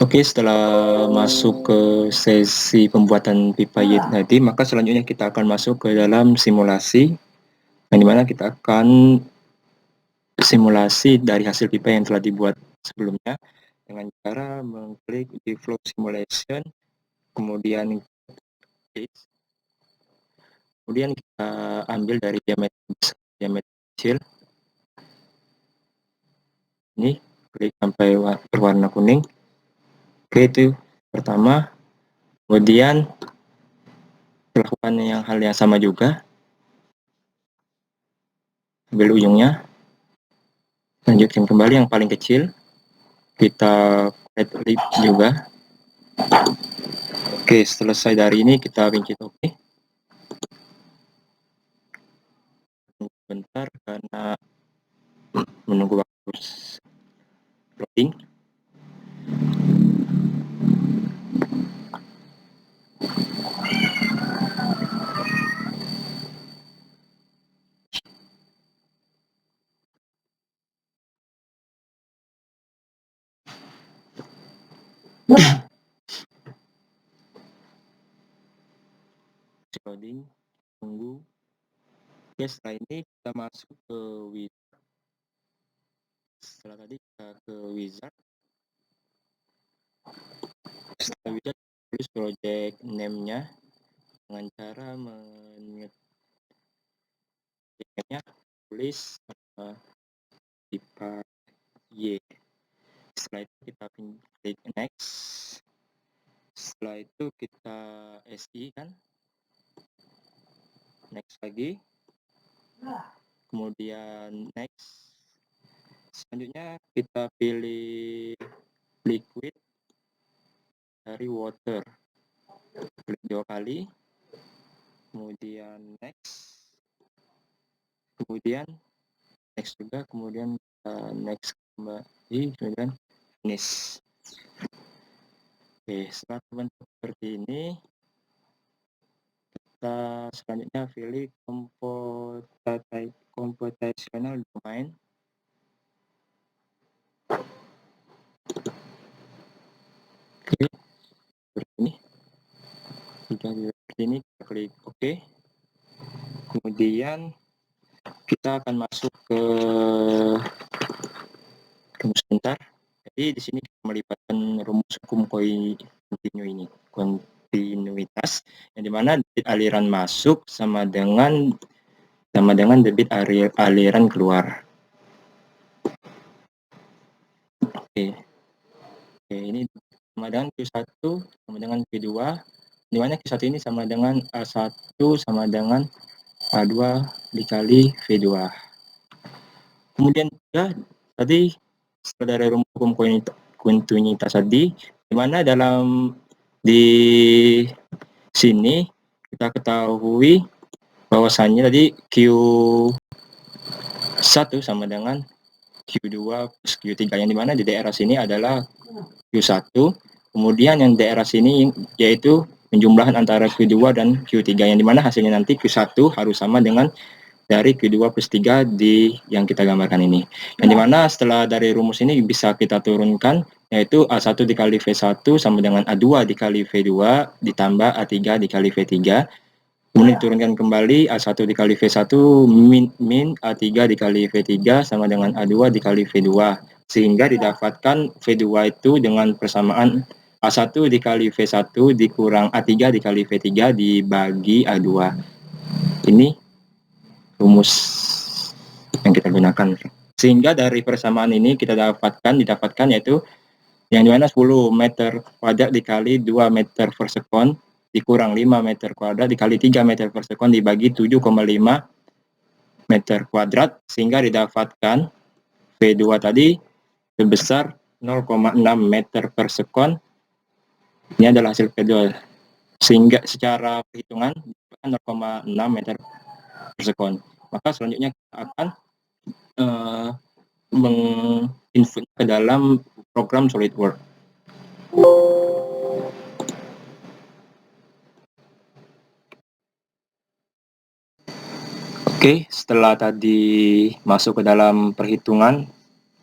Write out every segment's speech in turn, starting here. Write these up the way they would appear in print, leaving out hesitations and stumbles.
Oke, setelah masuk ke sesi pembuatan pipa YIT tadi, maka selanjutnya kita akan masuk ke dalam simulasi, yang dimana kita akan simulasi dari hasil pipa yang telah dibuat sebelumnya dengan cara mengklik di flow simulation, kemudian kita ambil dari diameter kecil ini, klik sampai berwarna kuning. Oke, itu pertama. Kemudian lakukan hal yang sama juga, ambil ujungnya, lanjutkan kembali yang paling kecil, kita klik juga. Oke, selesai dari ini kita pencet OK. Bentar karena menunggu waktu loading. Loading, tunggu. Oke, setelah ini kita masuk ke wizard. Setelah tadi kita ke wizard. Setelah wizard, tulis project name-nya dengan cara mengetiknya, tulis pipa Y. Setelah itu kita klik next. Setelah itu kita SI kan, next lagi, kemudian next. Selanjutnya kita pilih liquid dari water, klik 2 kali, kemudian next, kemudian next juga, kemudian next kembali, kemudian finish. Oke, setelah terbentuk seperti ini, kita selanjutnya pilih computational domain. Oke, seperti ini. Jika seperti ini, kita klik OK. Kemudian kita akan masuk ke rumus sebentar. Jadi di sini kita melibatkan rumus hukum kontinuitas, yang dimana debit aliran masuk sama dengan debit aliran keluar. Oke, ini sama dengan Q1 sama dengan Q2, di mana Q1 ini sama dengan A1 sama dengan A2 dikali V2. Kemudian juga tadi dari rumus hukum kontinuitas tadi, di mana di sini kita ketahui bahwasannya tadi Q1 sama dengan Q2 plus Q3, yang dimana di daerah sini adalah Q1, kemudian yang daerah sini yaitu penjumlahan antara Q2 dan Q3, yang dimana hasilnya nanti Q1 harus sama dengan dari Q2 plus 3 yang kita gambarkan ini. Yang dimana setelah dari rumus ini bisa kita turunkan, yaitu A1 dikali V1 sama dengan A2 dikali V2 ditambah A3 dikali V3. Kemudian diturunkan kembali, A1 dikali V1 min A3 dikali V3 sama dengan A2 dikali V2. Sehingga didapatkan V2 itu dengan persamaan A1 dikali V1 dikurang A3 dikali V3 dibagi A2. Ini rumus yang kita gunakan. Sehingga dari persamaan ini kita didapatkan yaitu yang dimana 10 meter kuadrat dikali 2 meter per sekon dikurang 5 meter kuadrat dikali 3 meter per sekon dibagi 7,5 meter kuadrat, sehingga didapatkan V2 tadi sebesar 0,6 meter per sekon. Ini adalah hasil V2, sehingga secara perhitungan 0,6 meter per sekon. Maka selanjutnya kita akan menginput ke dalam program SolidWorks. Oke, setelah tadi masuk ke dalam perhitungan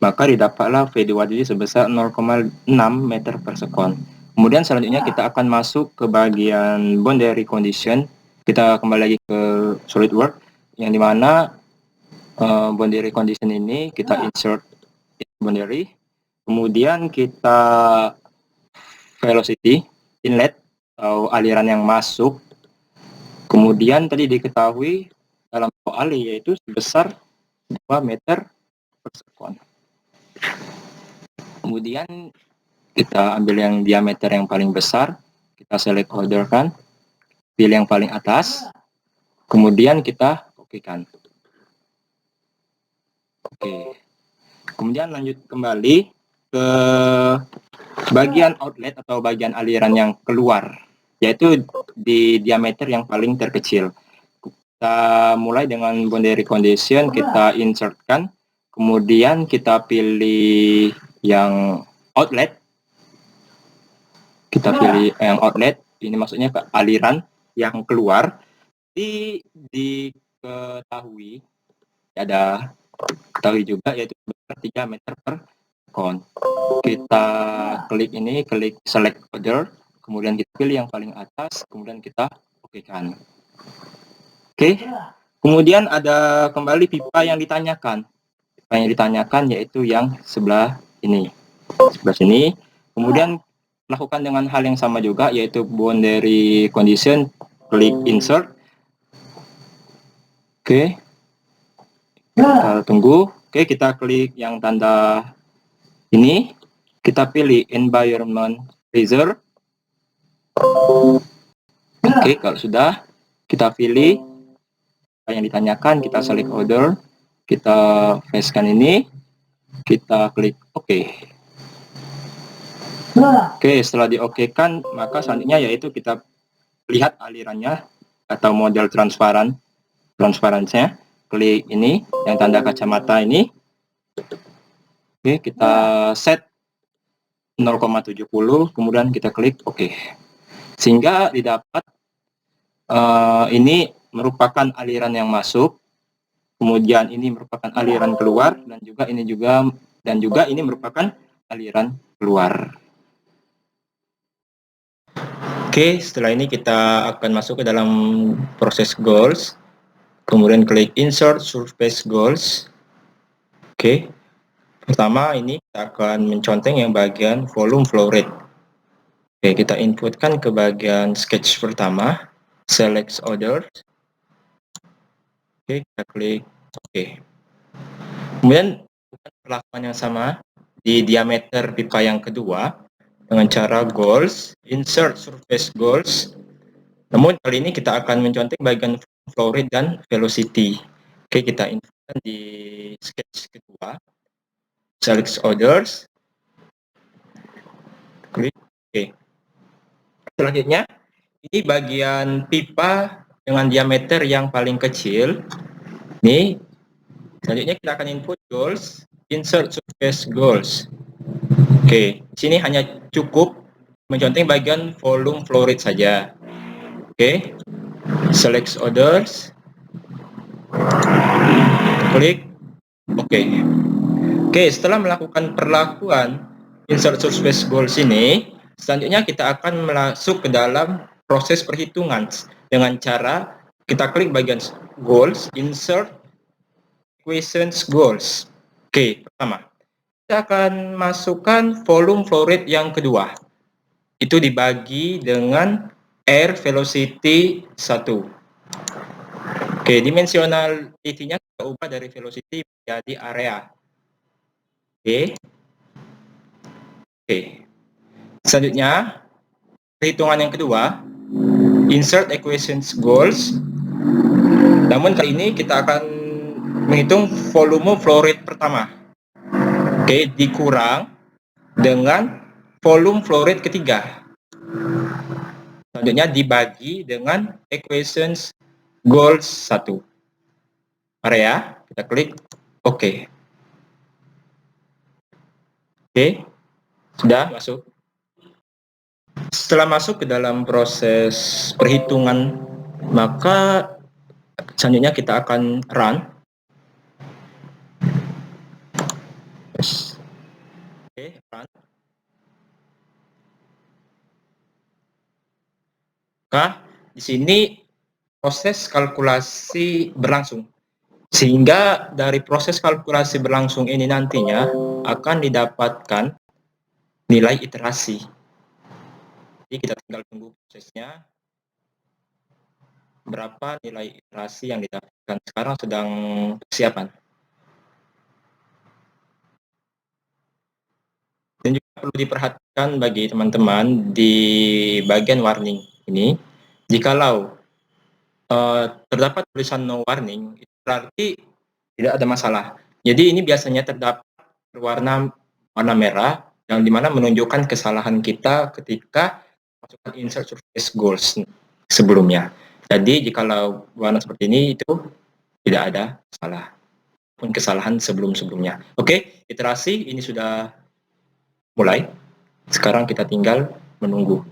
maka didapatlah V2 ini sebesar 0,6 meter per sekon. Kemudian selanjutnya kita akan masuk ke bagian boundary condition. Kita kembali lagi ke SolidWorks, yang dimana boundary condition ini kita insert boundary, kemudian kita velocity inlet atau aliran yang masuk, kemudian tadi diketahui dalam soal yaitu sebesar 2 meter per sekon. Kemudian kita ambil yang diameter yang paling besar, kita select order kan, pilih yang paling atas, kemudian kita oke-kan. Oke. Kemudian lanjut kembali ke bagian outlet atau bagian aliran yang keluar, yaitu di diameter yang paling terkecil. Kita mulai dengan boundary condition, kita insertkan, kemudian kita pilih yang outlet. Kita pilih yang outlet, ini maksudnya ke aliran yang keluar. Diketahui juga yaitu 3 meter per sekon. Kita klik ini, klik select order, kemudian kita pilih yang paling atas, kemudian kita oke-kan. Oke. Kemudian ada kembali pipa yang ditanyakan. Pipa yang ditanyakan yaitu yang sebelah ini. Sebelah sini. Kemudian lakukan dengan hal yang sama juga, yaitu boundary condition, klik insert. Oke. Kita tunggu. Oke, kita klik yang tanda ini. Kita pilih environment freezer. Oke, kalau sudah, kita pilih yang ditanyakan, kita select order, kita pastekan ini, kita klik oke. Oke, setelah di-oke-kan, maka selanjutnya yaitu kita lihat alirannya atau model transparansinya. Klik ini, yang tanda kacamata ini. Oke, kita set 0,70, kemudian kita klik oke. Sehingga didapat ini merupakan aliran yang masuk, kemudian ini merupakan aliran keluar, dan juga ini merupakan aliran keluar. Oke, setelah ini kita akan masuk ke dalam proses goals. Kemudian klik insert surface goals. Oke. Pertama ini kita akan menconteng yang bagian volume flow rate. Oke, kita inputkan ke bagian sketch pertama, select order. Oke, kita klik oke. Kemudian perlakuan yang sama di diameter pipa yang kedua dengan cara goals, insert surface goals. Namun kali ini kita akan menconteng bagian flow rate dan velocity. Oke, kita inputkan di sketch kedua, select orders, klik oke. Selanjutnya ini bagian pipa dengan diameter yang paling kecil. Ini selanjutnya kita akan input goals, insert surface goals. Oke, di sini hanya cukup menconteng bagian volume flow rate saja. Oke, select orders, klik oke. Oke, setelah melakukan perlakuan insert surface goals ini, selanjutnya kita akan masuk ke dalam proses perhitungan dengan cara kita klik bagian goals, insert equations goals. Oke, pertama kita akan masukkan volume flow rate yang kedua. Itu dibagi dengan air velocity 1. Oke, dimensionality-nya kita ubah dari velocity menjadi area. Oke. Selanjutnya, perhitungan yang kedua, insert equations goals. Namun kali ini kita akan menghitung volume flow rate pertama. Oke, dikurang dengan volume flow rate ketiga. Selanjutnya dibagi dengan equations goals 1. Area, kita klik oke. Oke, sudah masuk. Setelah masuk ke dalam proses perhitungan, maka selanjutnya kita akan run. proses. Oke, run. Maka di sini proses kalkulasi berlangsung. Sehingga dari proses kalkulasi berlangsung ini nantinya akan didapatkan nilai iterasi. Jadi kita tinggal tunggu prosesnya, berapa nilai iterasi yang didapatkan. Sekarang sedang persiapan. Dan juga perlu diperhatikan bagi teman-teman di bagian warning ini, jikalau terdapat tulisan no warning, itu berarti tidak ada masalah. Jadi ini biasanya terdapat warna merah yang dimana menunjukkan kesalahan kita ketika masukkan insert surface goals sebelumnya. Jadi jikalau warna seperti ini itu tidak ada salah pun kesalahan sebelum-sebelumnya. Oke, iterasi ini sudah mulai. Sekarang kita tinggal menunggu.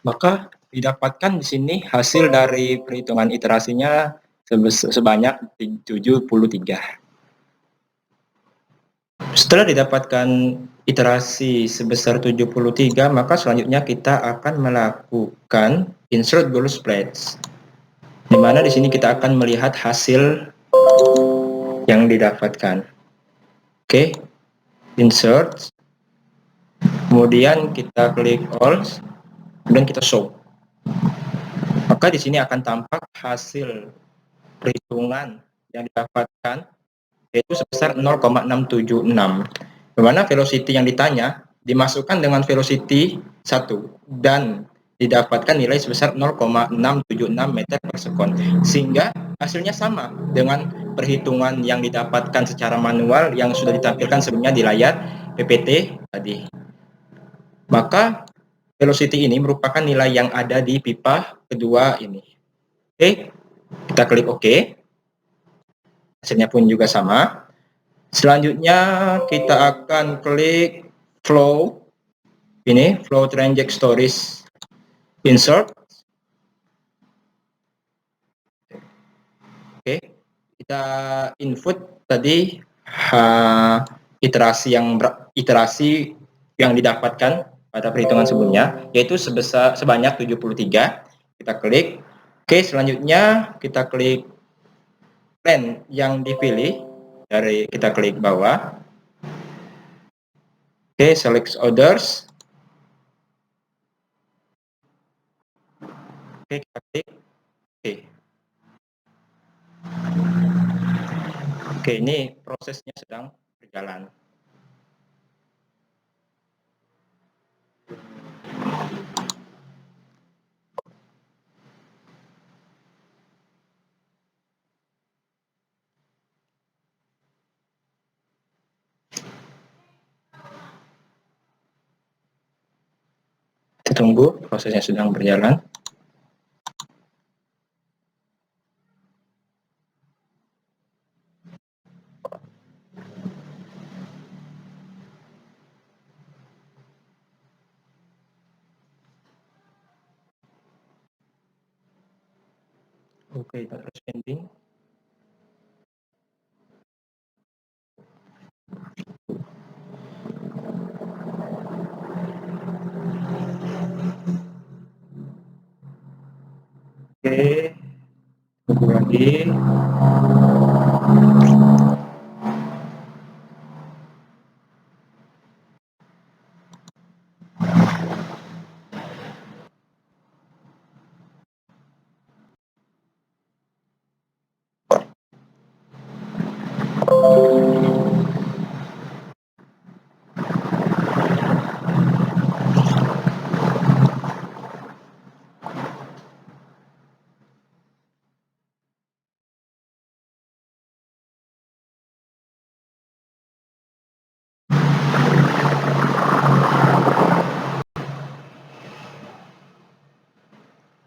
Maka didapatkan di sini hasil dari perhitungan iterasinya sebanyak 73. Setelah didapatkan iterasi sebesar 73, maka selanjutnya kita akan melakukan insert goal spreads. Di mana di sini kita akan melihat hasil yang didapatkan. Oke, insert. Kemudian kita klik all, kemudian kita show. Maka di sini akan tampak hasil perhitungan yang didapatkan yaitu sebesar 0,676. Di mana velocity yang ditanya dimasukkan dengan velocity 1 dan didapatkan nilai sebesar 0,676 meter per sekon. Sehingga hasilnya sama dengan perhitungan yang didapatkan secara manual yang sudah ditampilkan sebelumnya di layar PPT tadi. Maka velocity ini merupakan nilai yang ada di pipa kedua ini. Oke, kita klik OK. Hasilnya pun juga sama. Selanjutnya kita akan klik flow. Ini flow trajectories insert. Oke, kita input tadi iterasi yang didapatkan pada perhitungan sebelumnya, yaitu sebanyak 73. Kita klik. Oke, selanjutnya kita klik plan yang dipilih. Kita klik bawah. Oke, select others. Oke, kita klik. Oke, ini prosesnya sedang berjalan. Kita tunggu, prosesnya sedang berjalan. Oke, kita terus pending. Oke, tunggu lagi.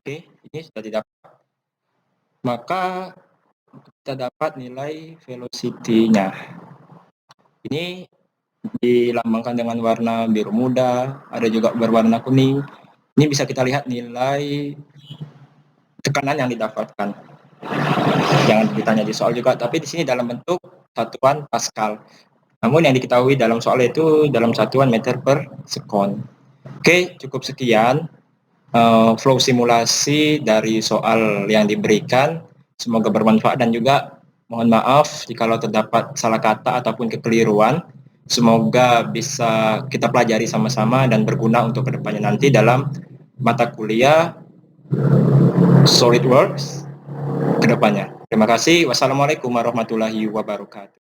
Oke, ini sudah didapat. Maka kita dapat nilai velocity-nya. Ini dilambangkan dengan warna biru muda, ada juga berwarna kuning. Ini bisa kita lihat nilai tekanan yang didapatkan. Jangan ditanya di soal juga, tapi di sini dalam bentuk satuan Pascal. Namun yang diketahui dalam soal itu dalam satuan meter per sekon. Oke, cukup sekian flow simulasi dari soal yang diberikan. Semoga bermanfaat dan juga mohon maaf jika terdapat salah kata ataupun kekeliruan. Semoga bisa kita pelajari sama-sama dan berguna untuk kedepannya nanti dalam mata kuliah SolidWorks kedepannya. Terima kasih. Wassalamualaikum warahmatullahi wabarakatuh.